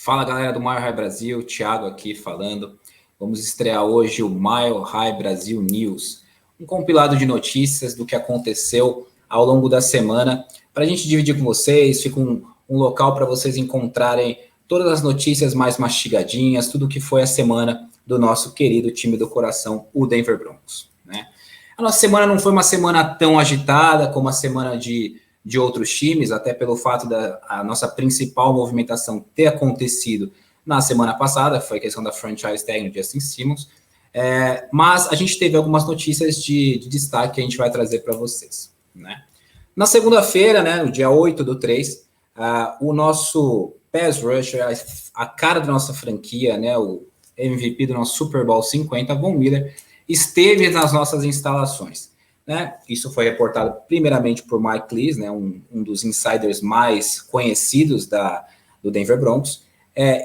Fala galera do Mile High Brasil, Thiago aqui falando. Vamos estrear hoje o Mile High Brasil News, um compilado de notícias do que aconteceu ao longo da semana, para a gente dividir com vocês. Fica um local para vocês encontrarem todas as notícias mais mastigadinhas, tudo que foi a semana do nosso querido time do coração, o Denver Broncos, né? A nossa semana não foi uma semana tão agitada como a semana de outros times, até pelo fato da a nossa principal movimentação ter acontecido na semana passada, foi a questão da franchise tag no Justin Simmons, mas a gente teve algumas notícias de destaque que a gente vai trazer para vocês, né? Na segunda-feira, né, no dia 8/3, o nosso pass rusher, a cara da nossa franquia, né, o MVP do nosso Super Bowl 50, Von Miller, esteve nas nossas instalações, né? Isso foi reportado primeiramente por Mike Lees, né, um dos insiders mais conhecidos do Denver Broncos.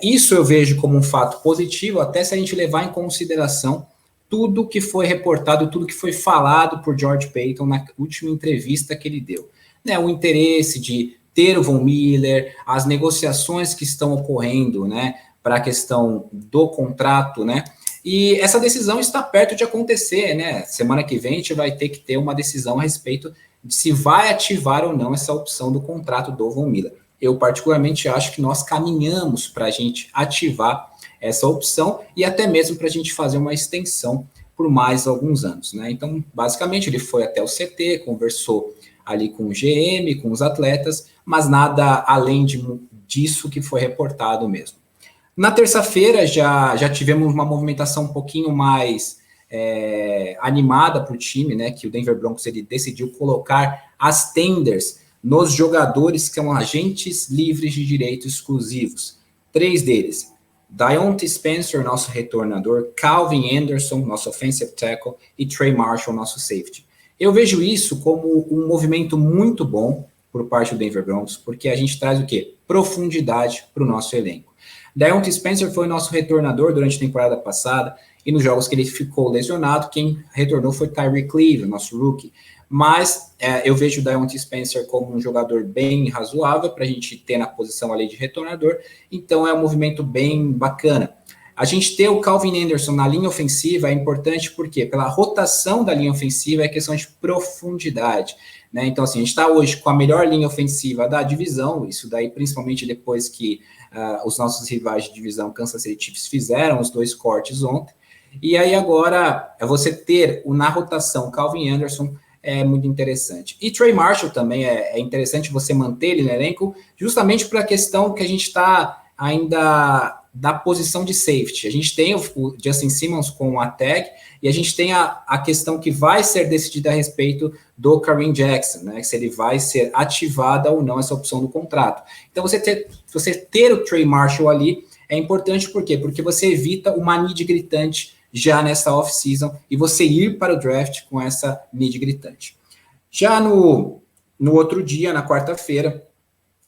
Isso eu vejo como um fato positivo, até se a gente levar em consideração tudo que foi reportado, tudo que foi falado por George Paton na última entrevista que ele deu, né? O interesse de ter o Von Miller, as negociações que estão ocorrendo, né, para a questão do contrato, né? E essa decisão está perto de acontecer, né? Semana que vem a gente vai ter que ter uma decisão a respeito de se vai ativar ou não essa opção do contrato do Von Miller. Eu particularmente acho que nós caminhamos para a gente ativar essa opção e até mesmo para a gente fazer uma extensão por mais alguns anos, né? Então, basicamente, ele foi até o CT, conversou ali com o GM, com os atletas, mas nada além disso que foi reportado mesmo. Na terça-feira já tivemos uma movimentação um pouquinho mais animada para o time, né? Que o Denver Broncos ele decidiu colocar as tenders nos jogadores que são agentes livres de direitos exclusivos. 3 deles: Diontae Spencer, nosso retornador, Calvin Anderson, nosso offensive tackle, e Trey Marshall, nosso safety. Eu vejo isso como um movimento muito bom por parte do Denver Broncos, porque a gente traz o quê? Profundidade para o nosso elenco. Diontae Spencer foi nosso retornador durante a temporada passada, e nos jogos que ele ficou lesionado, quem retornou foi Tyreek Cleveland, nosso rookie. Mas eu vejo o Diontae Spencer como um jogador bem razoável para a gente ter na posição ali de retornador, então é um movimento bem bacana. A gente ter o Calvin Anderson na linha ofensiva é importante porque pela rotação da linha ofensiva é questão de profundidade, né? Então, assim, a gente está hoje com a melhor linha ofensiva da divisão, isso daí principalmente depois que os nossos rivais de divisão, Kansas City Chiefs, fizeram os 2 cortes ontem, e aí agora você ter na rotação Calvin Anderson é muito interessante. E Trey Marshall também é interessante você manter ele no elenco, justamente para a questão que a gente está ainda da posição de safety. A gente tem o Justin Simmons com a tag, e a gente tem a questão que vai ser decidida a respeito do Kareem Jackson, né? Se ele vai ser ativada ou não essa opção do contrato. Então, você ter o Trey Marshall ali é importante, por quê? Porque você evita uma need gritante já nessa off-season e você ir para o draft com essa need gritante. Já no outro dia, na quarta-feira,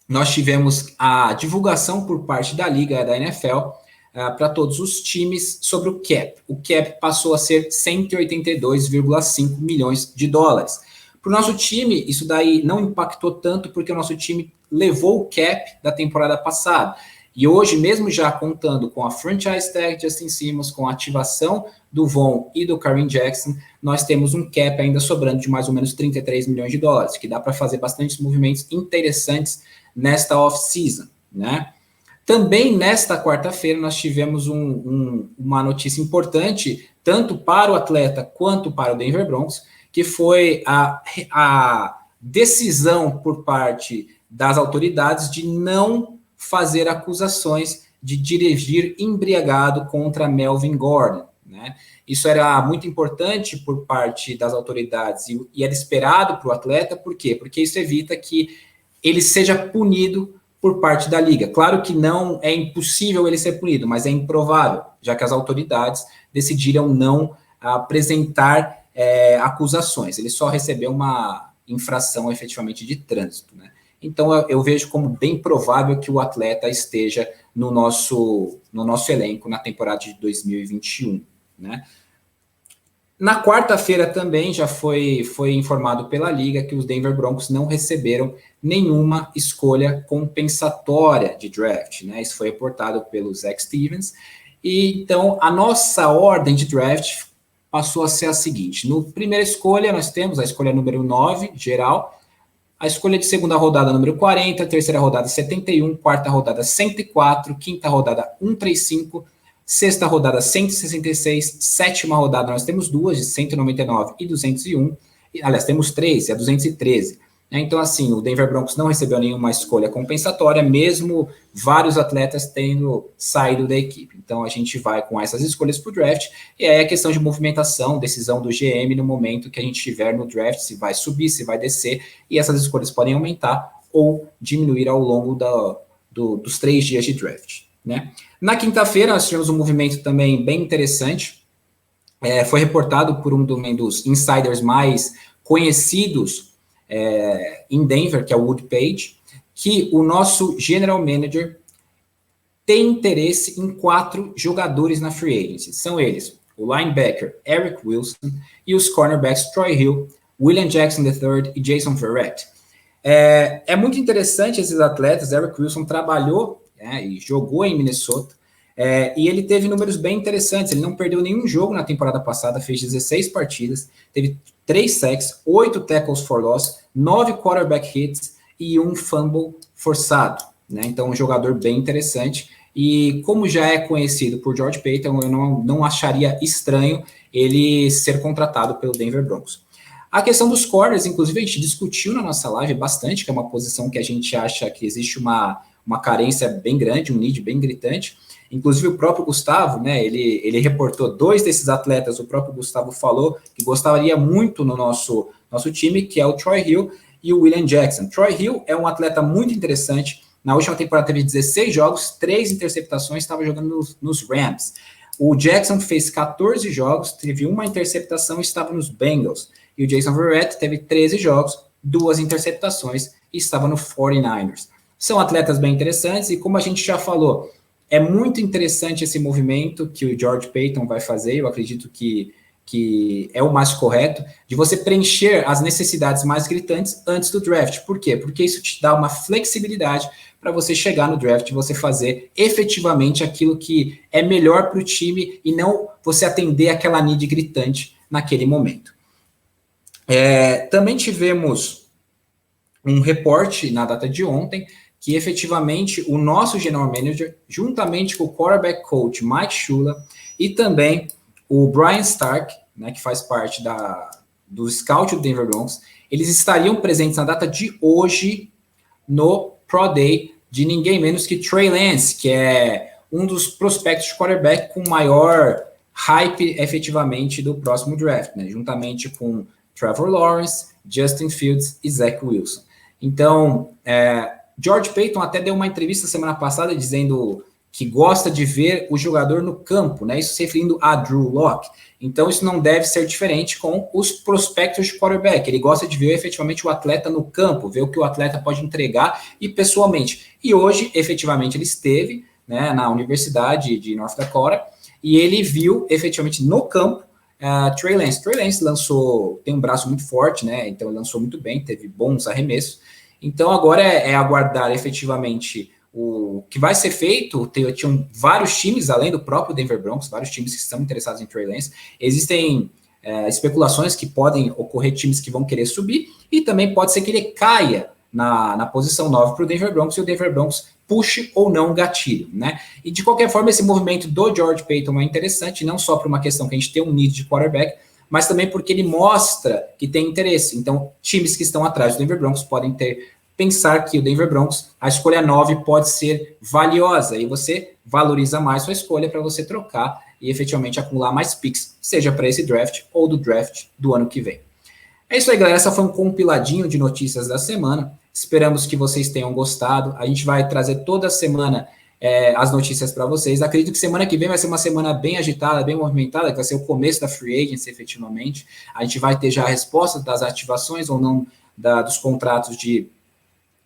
nós tivemos a divulgação por parte da Liga da NFL para todos os times sobre o cap. O cap passou a ser 182,5 milhões de dólares. Para o nosso time, isso daí não impactou tanto, porque o nosso time levou o cap da temporada passada. E hoje, mesmo já contando com a franchise tag Justin Simmons, com a ativação do Von e do Kareem Jackson, nós temos um cap ainda sobrando de mais ou menos 33 milhões de dólares, que dá para fazer bastantes movimentos interessantes nesta off-season, né? Também nesta quarta-feira nós tivemos uma notícia importante, tanto para o atleta quanto para o Denver Broncos, que foi a decisão por parte das autoridades de não fazer acusações de dirigir embriagado contra Melvin Gordon, né? Isso era muito importante por parte das autoridades e era esperado para o atleta. Por quê? Porque isso evita que ele seja punido por parte da liga. Claro que não é impossível ele ser punido, mas é improvável, já que as autoridades decidiram não apresentar acusações. Ele só recebeu uma infração efetivamente de trânsito, né? Então eu vejo como bem provável que o atleta esteja no nosso elenco na temporada de 2021, né? Na quarta-feira também já foi informado pela Liga que os Denver Broncos não receberam nenhuma escolha compensatória de draft, né? Isso foi reportado pelo Zach Stevens. E então a nossa ordem de draft passou a ser a seguinte: no primeira escolha nós temos a escolha número 9, geral, a escolha de segunda rodada número 40, terceira rodada 71, quarta rodada 104, quinta rodada 135, sexta rodada 166, sétima rodada nós temos duas, de 199 e 201, aliás, temos três, é 213. Então, assim, o Denver Broncos não recebeu nenhuma escolha compensatória, mesmo vários atletas tendo saído da equipe. Então, a gente vai com essas escolhas para o draft, e aí é questão de movimentação, decisão do GM no momento que a gente estiver no draft, se vai subir, se vai descer, e essas escolhas podem aumentar ou diminuir ao longo dos 3 dias de draft, né? Na quinta-feira, nós tivemos um movimento também bem interessante, foi reportado por um dos insiders mais conhecidos em Denver, que é o Wood Page, que o nosso general manager tem interesse em 4 jogadores na free agency. São eles, o linebacker Eric Wilson e os cornerbacks Troy Hill, William Jackson III e Jason Verrett. É muito interessante esses atletas. Eric Wilson trabalhou e jogou em Minnesota, e ele teve números bem interessantes. Ele não perdeu nenhum jogo na temporada passada, fez 16 partidas, teve 3 sacks, 8 tackles for loss, 9 quarterback hits e 1 fumble forçado, né? Então, um jogador bem interessante. E como já é conhecido por George Paton, eu não acharia estranho ele ser contratado pelo Denver Broncos. A questão dos corners, inclusive, a gente discutiu na nossa live bastante, que é uma posição que a gente acha que existe uma carência bem grande, um need bem gritante. Inclusive o próprio Gustavo, né, ele reportou 2 desses atletas, o próprio Gustavo falou que gostaria muito no nosso time, que é o Troy Hill e o William Jackson. Troy Hill é um atleta muito interessante. Na última temporada teve 16 jogos, 3 interceptações, estava jogando nos Rams. O Jackson fez 14 jogos, teve 1 interceptação e estava nos Bengals. E o Jason Verrett teve 13 jogos, 2 interceptações e estava no 49ers. São atletas bem interessantes e, como a gente já falou, é muito interessante esse movimento que o George Paton vai fazer. Eu acredito que é o mais correto, de você preencher as necessidades mais gritantes antes do draft. Por quê? Porque isso te dá uma flexibilidade para você chegar no draft e você fazer efetivamente aquilo que é melhor para o time e não você atender aquela need gritante naquele momento. Também tivemos um reporte na data de ontem que efetivamente o nosso general manager, juntamente com o quarterback coach Mike Shula e também o Brian Stark, né, que faz parte do scout do Denver Broncos, eles estariam presentes na data de hoje no Pro Day de ninguém menos que Trey Lance, que é um dos prospectos de quarterback com maior hype efetivamente do próximo draft, né, juntamente com Trevor Lawrence, Justin Fields e Zach Wilson. Então, George Paton até deu uma entrevista semana passada dizendo que gosta de ver o jogador no campo, né? Isso se referindo a Drew Lock. Então, isso não deve ser diferente com os prospectos de quarterback. Ele gosta de ver efetivamente o atleta no campo, ver o que o atleta pode entregar e pessoalmente. E hoje, efetivamente, ele esteve, né, na Universidade de North Dakota e ele viu efetivamente no campo Trey Lance. Trey Lance tem um braço muito forte, né? Então, ele lançou muito bem, teve bons arremessos. Então, agora é aguardar efetivamente o que vai ser feito. Tinham vários times, além do próprio Denver Broncos, vários times que estão interessados em Trey Lance. Existem especulações que podem ocorrer times que vão querer subir, e também pode ser que ele caia na posição 9 para o Denver Broncos, e o Denver Broncos puxe ou não o gatilho, né? E de qualquer forma, esse movimento do George Paton é interessante, não só por uma questão que a gente tem um need de quarterback, mas também porque ele mostra que tem interesse. Então, times que estão atrás do Denver Broncos podem pensar que o Denver Broncos, a escolha 9 pode ser valiosa, e você valoriza mais sua escolha para você trocar e efetivamente acumular mais picks, seja para esse draft ou do draft do ano que vem. É isso aí, galera. Essa foi um compiladinho de notícias da semana. Esperamos que vocês tenham gostado. A gente vai trazer toda semana as notícias para vocês. Acredito que semana que vem vai ser uma semana bem agitada, bem movimentada, que vai ser o começo da free agency, efetivamente. A gente vai ter já a resposta das ativações ou não dos contratos de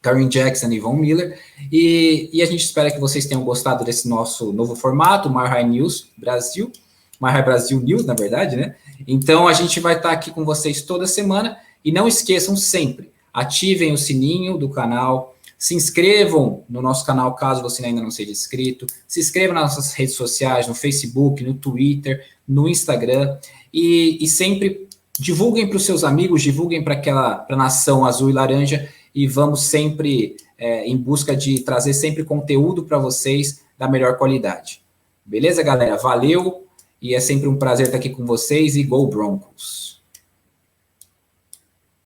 Kareem Jackson e Von Miller, e a gente espera que vocês tenham gostado desse nosso novo formato, Mile High News Brasil, Mile High Brasil News, na verdade, né? Então, a gente vai estar aqui com vocês toda semana. E não esqueçam sempre, ativem o sininho do canal, se inscrevam no nosso canal, caso você ainda não seja inscrito, se inscreva nas nossas redes sociais, no Facebook, no Twitter, no Instagram, e sempre divulguem para os seus amigos, divulguem para a nação azul e laranja, e vamos sempre em busca de trazer sempre conteúdo para vocês da melhor qualidade. Beleza, galera? Valeu, e é sempre um prazer estar aqui com vocês, e Go Broncos!